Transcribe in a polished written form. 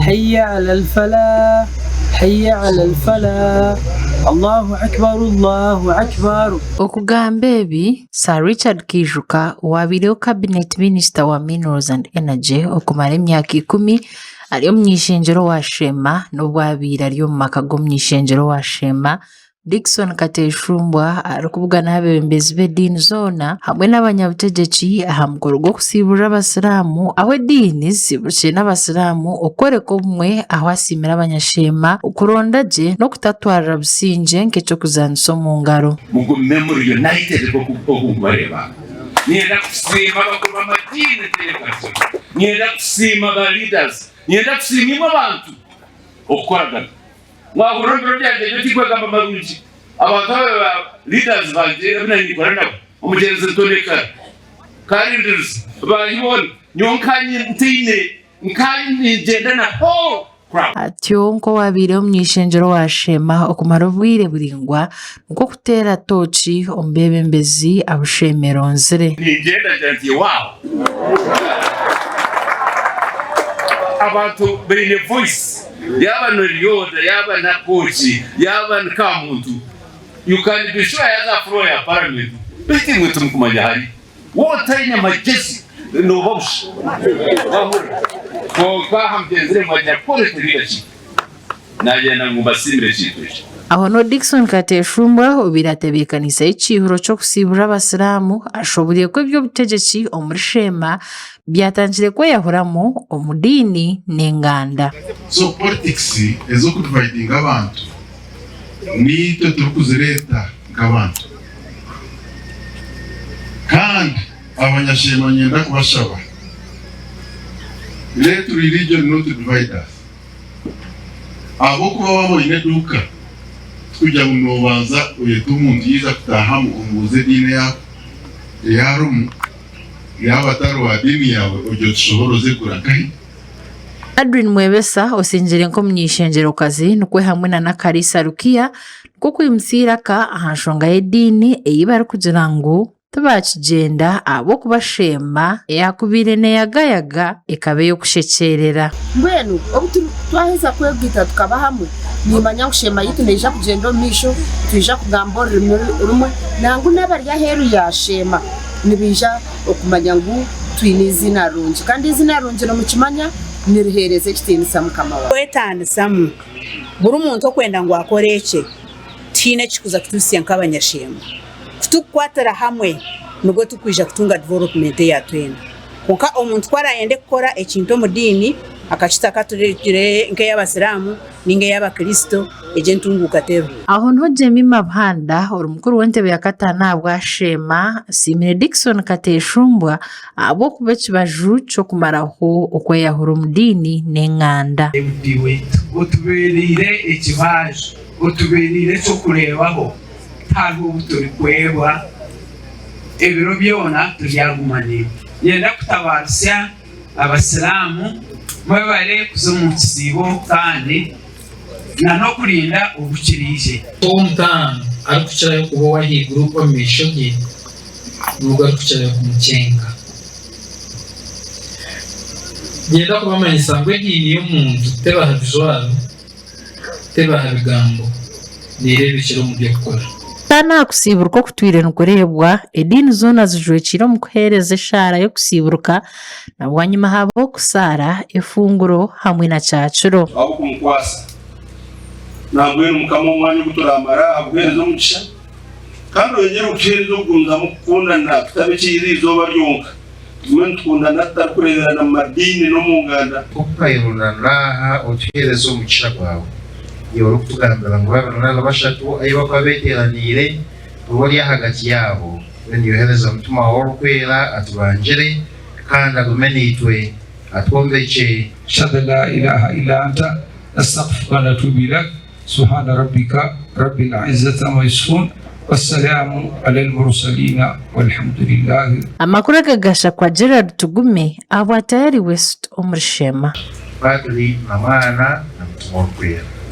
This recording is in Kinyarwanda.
hayya ala al-falah, hayya ala al-falah, Allahu akbar, Allahu akbar. Okugamba ebi Sir Richard Kijuka wabireho cabinet minister wa minerals and energy okumara emyaka 10 aliyo mnyishenjero wa Shema n'obwabira aliyo mumaka go mnyishenjero wa Shema. Dickson Kateshumbwa arikuvugana n'abebembezi b'edini zoona hamwe n'abanyabutegeki aha mukoro gw'okusiibura abasiraamu aho edini zisibukire n'abasiraamu okworeka obumwe aho asiimira abanyashema okuronda gye n'okutatwarira busingye nk'ekyokuzanisa omu ngaro. Mugumemu united okubareba nienda kusiima abakulu b'amadini terekatyo, nienda kusiima ba leaders, nienda kusiimibwa abantu okukolagana mwakurondero byanjye ntikwegambo marungi abantu aba leaders banje abinanyikora nabo umugenzi ntoneka karindiriza bayibona nyonkanye ntine nkanye ngenda na ho atyo nko wabireho mnyishenjero wa Shema okumara obwire buringwa nko kutera tochi ombebembezi abushemero nzire ngenda nti wow abantu bine voice yaba no Lyoda yaba na kochi yaba nka muntu you can be sure as a flow ya parliament biti mwetu mkumanya hali wote ina majesi no bosh ko kwa hamjenzire mwaja quality leadership naje na ngubasimire chitu aho no Dickson Kateshumbwa obiratebekanisa ekihuro cyo kusibura abasiraamu ashoburiye ko ibyo butegeki omuri Shema byatangire ko yahoramo omudini n'enganda. So politics ezo kudividing abantu ni to turukuzireta nk'abantu kandi abanyashema nyenda kubashaba let religion not divide us. Abo kuba babonye duka kujya mu banza uyetu umuntu yiza kutaha mu umuze dine ya rumu yabataro wa dini yawe ujyo tushoboroze kurakahi. Adrian Mwebesa osinjire nko mnyishenjero kazi nukwe hamwe na Karisa Rukia kuko imsiraka ahanshonga y'edini eyibara kugira ngo tubakigenda abo kubashema yakubire ne yagayaga ikabe yo kushekerera mbwenu obutu twaheza kwebwita tukaba hamwe nimanya kushema yitu neja kugenda misho tuja kugambora rumwe nangu n'abarya heru ya Shema nibija okumanya ngo twinizina rungi kandi izina rungi no mukimanya nirihereze kitinisa mukama wa kwetanisamu buri umuntu okwenda ngo akoreke tine kikuza kutusiya nk'abanyashema kutukwatira hamwe nubwo tukwija kutunga development ya twenda konka omuntu kwarayende kukora ekintu mu dini akachitaka turekire nke y'abasiramu ninge y'abakristo ejentunguka tero aho no Jemima Bhanda orumukuru w'entebe ya katana bwa Shema simire Dickson Kateshumbwa abo kubechi baju cyo kumaraho okweyahura omudini n'enganda ebiwe otuberire ekibaje otuberire cyo kurebaho ntabwo buturi kwebwa ebiro byona turyagumanye yenda kutabarisya abasiramu mwebare kuzo mu kisibo kandi na no kurinda ubukirije tomtano arikuchira kubo wahi grupo mishogi nugo arikuchira kumucenga yenda kubamanyisa ngo dini y'umuntu teba habijwaro teba habigambo nirebe kiro mu byo gukora tana kusiburuka kutwire nukurebwa edini zona zijwekira mu kuhereza eshara yo kusiburuka na bwanyuma habo kusara efunguro hamwe na cyacuro abo kumukwasa nabwe mukamo mwanya guturamara abweza umugisha kandi yongera ukireza ugunza mu kukundana tutabikiri izoba ryonka tumwe tukundana tutakurerana mu madini no mu nganda ukayiruna naha ukireza umugisha kwawe yoro kutugambira ngo babana bashatu ayiba kwabeteranire ubori hagati yabo niyohereza mutuma woro kwera atubanjire kandi agumenitwe atwombeke shada la ilaha illa anta astaghfiruka wa atubu ilaik subhana rabbika rabbil izzati amma yasifun wassalamu alal mursalin walhamdulillah. Amakuru agagasha kwa Gerard Tugume abo atayari West omuri Shema Padri na mwana na mtumwa kwera.